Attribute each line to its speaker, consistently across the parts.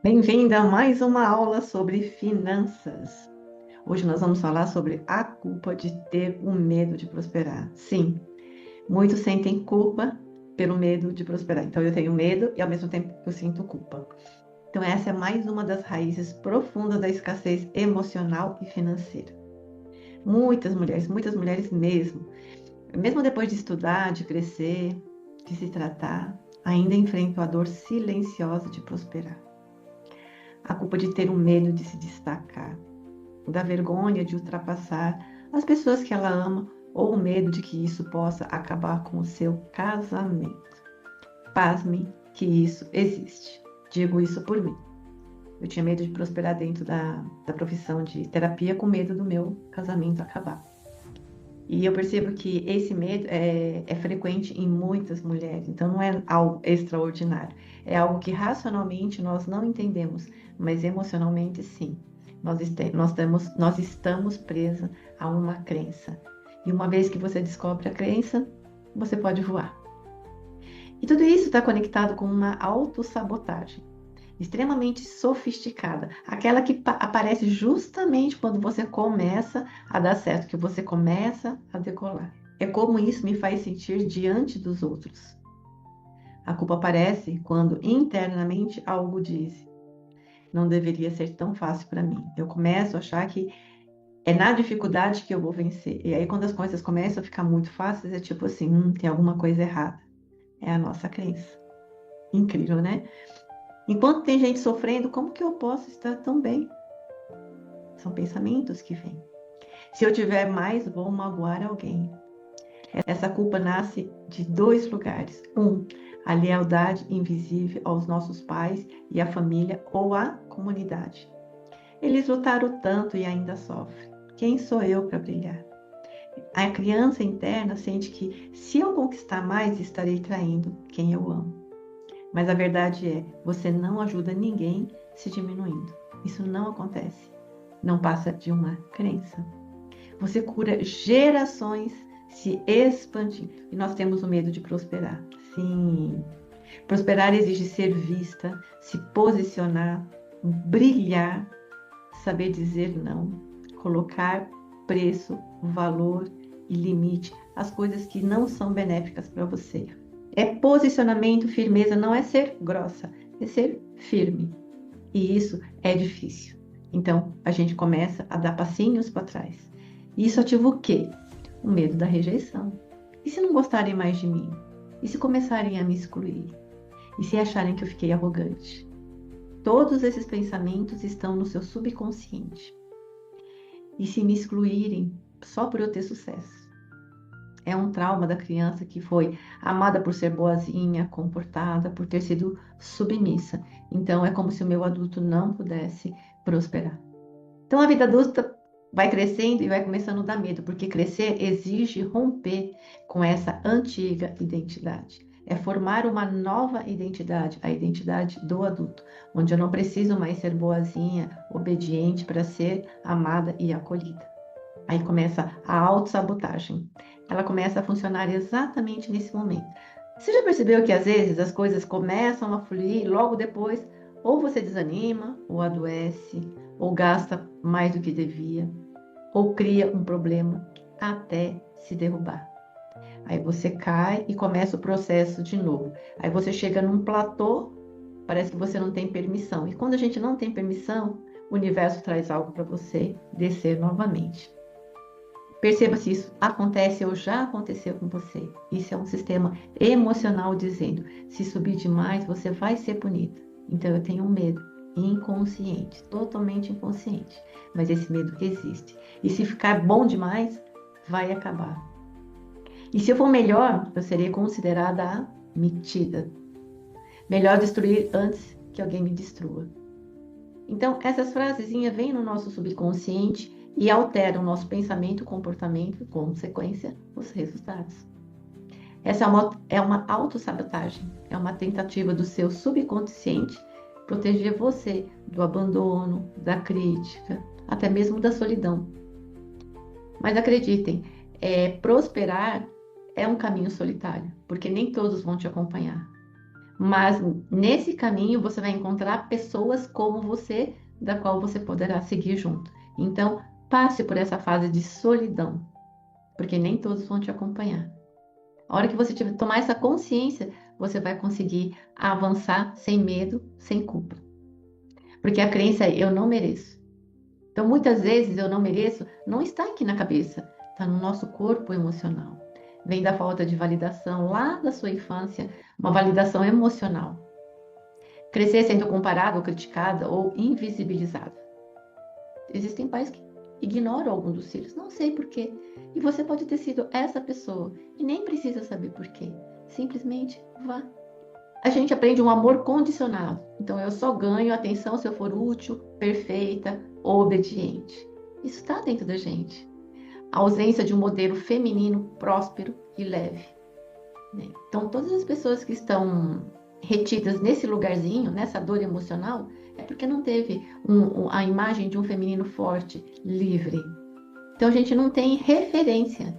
Speaker 1: Bem-vinda a mais uma aula sobre finanças. Hoje nós vamos falar sobre a culpa de ter o medo de prosperar. Sim, muitos sentem culpa pelo medo de prosperar. Então eu tenho medo e ao mesmo tempo eu sinto culpa. Então essa é mais uma das raízes profundas da escassez emocional e financeira. Muitas mulheres mesmo depois de estudar, de crescer, de se tratar, ainda enfrentam a dor silenciosa de prosperar. A culpa de ter o medo de se destacar, da vergonha de ultrapassar as pessoas que ela ama ou o medo de que isso possa acabar com o seu casamento. Pasme que isso existe. Digo isso por mim. Eu tinha medo de prosperar dentro da profissão de terapia com medo do meu casamento acabar. E eu percebo que esse medo é frequente em muitas mulheres, então não é algo extraordinário, é algo que racionalmente nós não entendemos, mas emocionalmente sim. Nós estamos presas a uma crença. E uma vez que você descobre a crença, você pode voar. E tudo isso está conectado com uma autossabotagem extremamente sofisticada, aquela que aparece justamente quando você começa a dar certo, que você começa a decolar. É como isso me faz sentir diante dos outros. A culpa aparece quando internamente algo diz: não deveria ser tão fácil para mim. Eu começo a achar que é na dificuldade que eu vou vencer. E aí, quando as coisas começam a ficar muito fáceis, é tipo assim: tem alguma coisa errada. É a nossa crença. Incrível, né? Enquanto tem gente sofrendo, como que eu posso estar tão bem? São pensamentos que vêm. Se eu tiver mais, vou magoar alguém. Essa culpa nasce de dois lugares. A lealdade invisível aos nossos pais e à família ou à comunidade. Eles lutaram tanto e ainda sofrem. Quem sou eu para brilhar? A criança interna sente que se eu conquistar mais, estarei traindo quem eu amo. Mas a verdade é, você não ajuda ninguém se diminuindo. Isso não acontece. Não passa de uma crença. Você cura gerações se expandindo. E nós temos o medo de prosperar. Sim. Prosperar exige ser vista, se posicionar, brilhar, saber dizer não, colocar preço, valor e limite às coisas que não são benéficas para você. É posicionamento, firmeza, não é ser grossa, é ser firme. E isso é difícil. Então, a gente começa a dar passinhos para trás. E isso ativa o quê? O medo da rejeição. E se não gostarem mais de mim? E se começarem a me excluir? E se acharem que eu fiquei arrogante? Todos esses pensamentos estão no seu subconsciente. E se me excluírem só por eu ter sucesso? É um trauma da criança que foi amada por ser boazinha, comportada, por ter sido submissa. Então é como se o meu adulto não pudesse prosperar. Então a vida adulta vai crescendo e vai começando a dar medo, porque crescer exige romper com essa antiga identidade. É formar uma nova identidade, a identidade do adulto, onde eu não preciso mais ser boazinha, obediente para ser amada e acolhida. Aí começa a autossabotagem. Ela começa a funcionar exatamente nesse momento. Você já percebeu que às vezes as coisas começam a fluir e logo depois ou você desanima, ou adoece, ou gasta mais do que devia, ou cria um problema até se derrubar. Aí você cai e começa o processo de novo. Aí você chega num platô, parece que você não tem permissão. E quando a gente não tem permissão, o universo traz algo para você descer novamente. Perceba se isso acontece ou já aconteceu com você. Isso é um sistema emocional dizendo: se subir demais, você vai ser punida. Então eu tenho um medo inconsciente, totalmente inconsciente. Mas esse medo existe. E se ficar bom demais, vai acabar. E se eu for melhor, eu serei considerada a metida. Melhor destruir antes que alguém me destrua. Então, essas frasezinhas vêm no nosso subconsciente e alteram o nosso pensamento, comportamento e, consequência, os resultados. Essa é uma autossabotagem, é uma tentativa do seu subconsciente proteger você do abandono, da crítica, até mesmo da solidão. Mas acreditem, prosperar é um caminho solitário, porque nem todos vão te acompanhar. Mas nesse caminho você vai encontrar pessoas como você, da qual você poderá seguir junto. Então, passe por essa fase de solidão, porque nem todos vão te acompanhar. A hora que você tomar essa consciência, você vai conseguir avançar sem medo, sem culpa. Porque a crença é eu não mereço. Então, muitas vezes eu não mereço não está aqui na cabeça, está no nosso corpo emocional. Vem da falta de validação lá da sua infância, uma validação emocional. Crescer sendo comparado, ou criticada ou invisibilizada. Existem pais que ignoram algum dos filhos, não sei porquê. E você pode ter sido essa pessoa e nem precisa saber porquê. Simplesmente vá. A gente aprende um amor condicionado. Então eu só ganho atenção se eu for útil, perfeita ou obediente. Isso está dentro da gente. A ausência de um modelo feminino próspero e leve, né? Então todas as pessoas que estão retidas nesse lugarzinho, nessa dor emocional, é porque não teve a imagem de um feminino forte, livre. Então a gente não tem referência.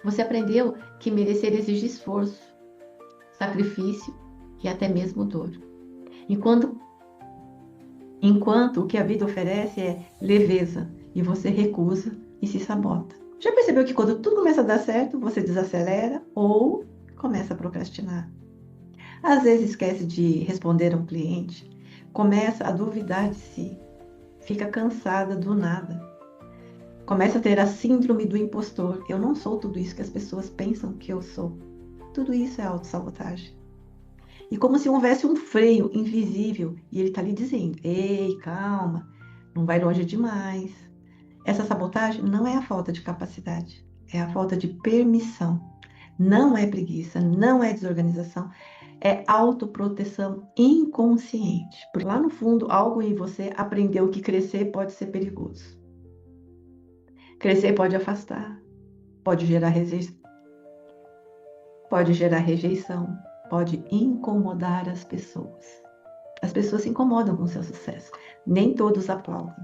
Speaker 1: Você aprendeu que merecer exige esforço, sacrifício e até mesmo dor. Enquanto o que a vida oferece é leveza e você recusa e se sabota. Já percebeu que quando tudo começa a dar certo, você desacelera ou começa a procrastinar? Às vezes esquece de responder a um cliente, começa a duvidar de si, fica cansada do nada, começa a ter a síndrome do impostor. Eu não sou tudo isso que as pessoas pensam que eu sou. Tudo isso é autossabotagem. E como se houvesse um freio invisível e ele está lhe dizendo: ei, calma, não vai longe demais. Essa sabotagem não é a falta de capacidade, é a falta de permissão. Não é preguiça, não é desorganização, é autoproteção inconsciente. Porque lá no fundo, algo em você aprendeu que crescer pode ser perigoso. Crescer pode afastar, pode gerar rejeição, pode incomodar as pessoas. As pessoas se incomodam com o seu sucesso. Nem todos aplaudem.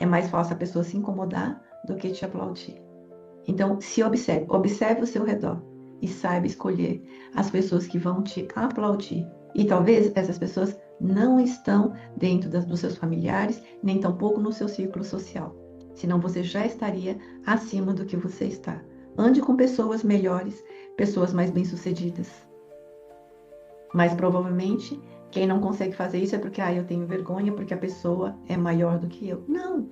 Speaker 1: É mais fácil a pessoa se incomodar do que te aplaudir. Então, se observe o seu redor e saiba escolher as pessoas que vão te aplaudir. E talvez essas pessoas não estão dentro dos seus familiares, nem tampouco no seu círculo social. Senão você já estaria acima do que você está. Ande com pessoas melhores, pessoas mais bem-sucedidas. Mas provavelmente quem não consegue fazer isso é porque eu tenho vergonha, porque a pessoa é maior do que eu. Não.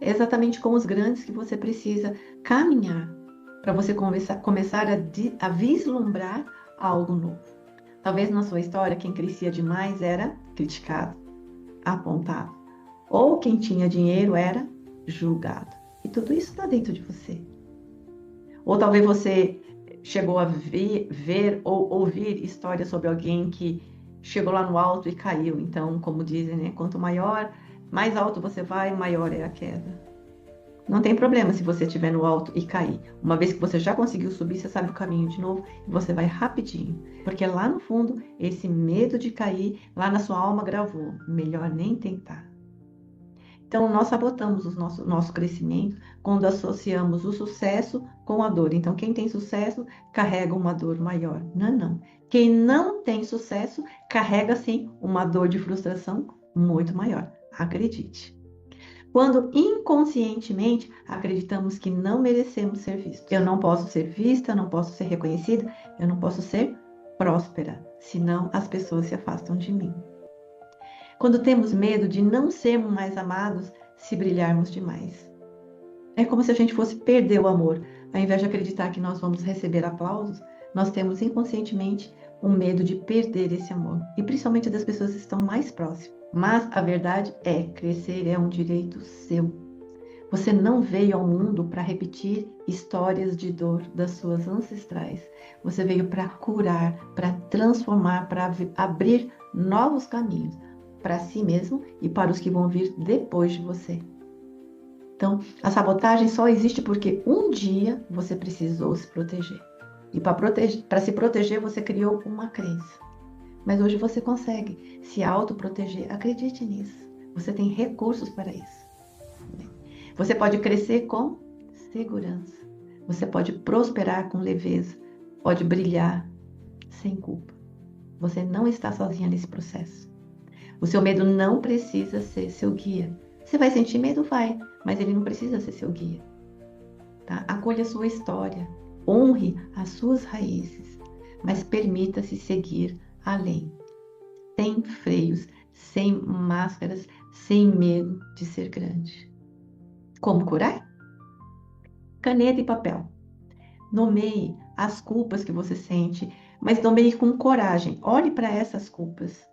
Speaker 1: É exatamente com os grandes que você precisa caminhar para você começar a vislumbrar algo novo. Talvez na sua história quem crescia demais era criticado, apontado. Ou quem tinha dinheiro era julgado. E tudo isso está dentro de você. Ou talvez você chegou a ver ou ouvir histórias sobre alguém que chegou lá no alto e caiu. Então, como dizem, né? Quanto mais alto você vai, maior é a queda. Não tem problema se você estiver no alto e cair. Uma vez que você já conseguiu subir, você sabe o caminho de novo e você vai rapidinho. Porque lá no fundo, esse medo de cair, lá na sua alma gravou. Melhor nem tentar. Então, nós sabotamos o nosso crescimento quando associamos o sucesso com a dor. Então, quem tem sucesso carrega uma dor maior. Não, não. Quem não tem sucesso carrega, sim, uma dor de frustração muito maior. Acredite. Quando inconscientemente acreditamos que não merecemos ser vistos. Eu não posso ser vista, eu não posso ser reconhecida, eu não posso ser próspera, senão as pessoas se afastam de mim. Quando temos medo de não sermos mais amados se brilharmos demais. É como se a gente fosse perder o amor. Ao invés de acreditar que nós vamos receber aplausos, nós temos inconscientemente um medo de perder esse amor. E principalmente das pessoas que estão mais próximas. Mas a verdade é, crescer é um direito seu. Você não veio ao mundo para repetir histórias de dor das suas ancestrais. Você veio para curar, para transformar, para abrir novos caminhos para si mesmo e para os que vão vir depois de você. Então, a sabotagem só existe porque um dia você precisou se proteger. E para se proteger, você criou uma crença. Mas hoje você consegue se autoproteger. Acredite nisso. Você tem recursos para isso. Você pode crescer com segurança. Você pode prosperar com leveza. Pode brilhar sem culpa. Você não está sozinha nesse processo. O seu medo não precisa ser seu guia. Você vai sentir medo? Vai, mas ele não precisa ser seu guia. Tá? Acolha a sua história, honre as suas raízes, mas permita-se seguir além. Sem freios, sem máscaras, sem medo de ser grande. Como curar? Caneta e papel. Nomeie as culpas que você sente, mas nomeie com coragem. Olhe para essas culpas.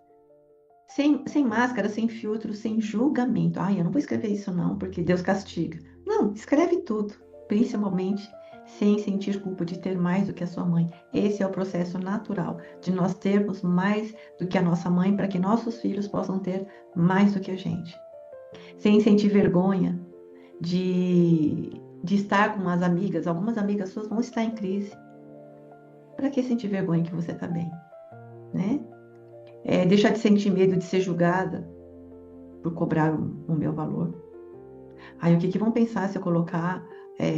Speaker 1: Sem máscara, sem filtro, sem julgamento. Ai, eu não vou escrever isso não, porque Deus castiga. Não, escreve tudo, principalmente sem sentir culpa de ter mais do que a sua mãe. Esse é o processo natural de nós termos mais do que a nossa mãe, para que nossos filhos possam ter mais do que a gente. Sem sentir vergonha de estar com as amigas. Algumas amigas suas vão estar em crise. Para que sentir vergonha que você está bem? Né? Deixar de sentir medo de ser julgada por cobrar o meu valor. Aí o que vão pensar se eu colocar,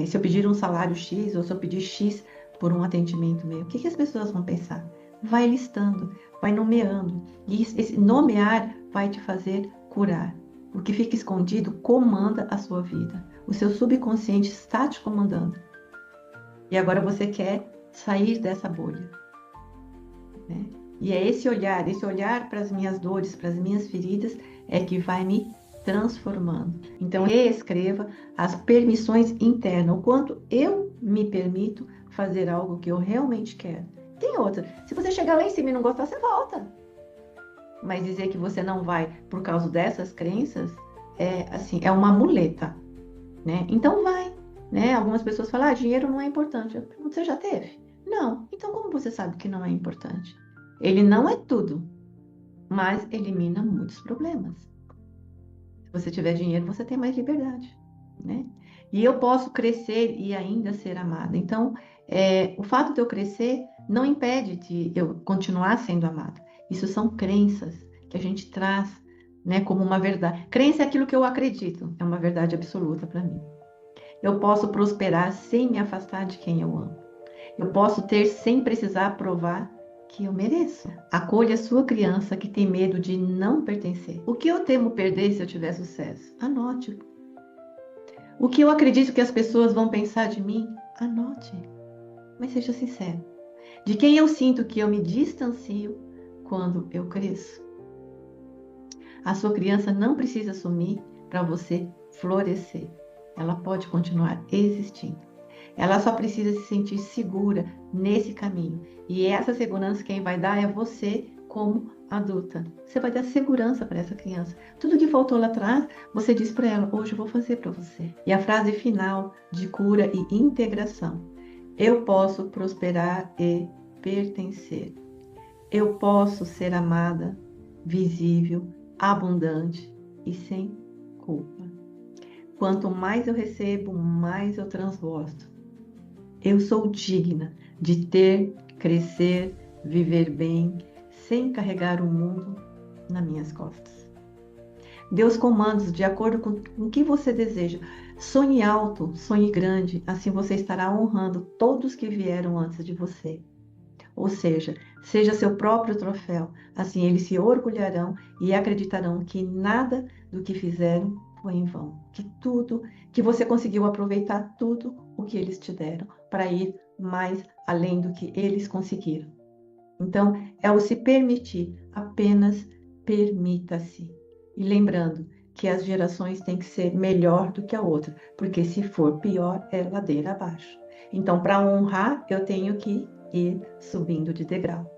Speaker 1: se eu pedir um salário X ou se eu pedir X por um atendimento meu? O que as pessoas vão pensar? Vai listando, vai nomeando. E esse nomear vai te fazer curar. O que fica escondido comanda a sua vida. O seu subconsciente está te comandando. E agora você quer sair dessa bolha. Né? E é esse olhar para as minhas dores, para as minhas feridas, é que vai me transformando. Então, reescreva as permissões internas, o quanto eu me permito fazer algo que eu realmente quero. Tem outra, se você chegar lá em cima e não gostar, você volta. Mas dizer que você não vai por causa dessas crenças, é uma muleta, né? Então vai, né? Algumas pessoas falam, dinheiro não é importante. Você já teve? Não. Então como você sabe que não é importante? Ele não é tudo, mas elimina muitos problemas. Se você tiver dinheiro, você tem mais liberdade, né? E eu posso crescer e ainda ser amada. Então, o fato de eu crescer não impede de eu continuar sendo amada. Isso são crenças que a gente traz, né, como uma verdade. Crença é aquilo que eu acredito, é uma verdade absoluta para mim. Eu posso prosperar sem me afastar de quem eu amo. Eu posso ter sem precisar provar que eu mereço. Acolha a sua criança que tem medo de não pertencer. O que eu temo perder se eu tiver sucesso? Anote. O que eu acredito que as pessoas vão pensar de mim? Anote. Mas seja sincero. De quem eu sinto que eu me distancio quando eu cresço? A sua criança não precisa sumir para você florescer. Ela pode continuar existindo. Ela só precisa se sentir segura nesse caminho. E essa segurança quem vai dar é você como adulta. Você vai dar segurança para essa criança. Tudo que faltou lá atrás, você diz para ela, hoje eu vou fazer para você. E a frase final de cura e integração. Eu posso prosperar e pertencer. Eu posso ser amada, visível, abundante e sem culpa. Quanto mais eu recebo, mais eu transbordo. Eu sou digna de ter, crescer, viver bem, sem carregar o mundo nas minhas costas. Dê os comandos de acordo com o que você deseja. Sonhe alto, sonhe grande, assim você estará honrando todos que vieram antes de você. Ou seja seu próprio troféu, assim eles se orgulharão e acreditarão que nada do que fizeram foi em vão, que você conseguiu aproveitar tudo o que eles te deram para ir mais além do que eles conseguiram. Então, é o se permitir, apenas permita-se. E lembrando que as gerações têm que ser melhor do que a outra, porque se for pior, é ladeira abaixo. Então, para honrar, eu tenho que ir subindo de degrau.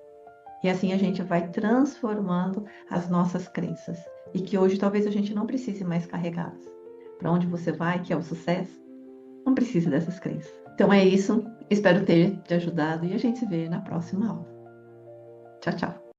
Speaker 1: E assim a gente vai transformando as nossas crenças. E que hoje talvez a gente não precise mais carregá-las. Para onde você vai, que é o sucesso, não precisa dessas crenças. Então é isso. Espero ter te ajudado e a gente se vê na próxima aula. Tchau, tchau.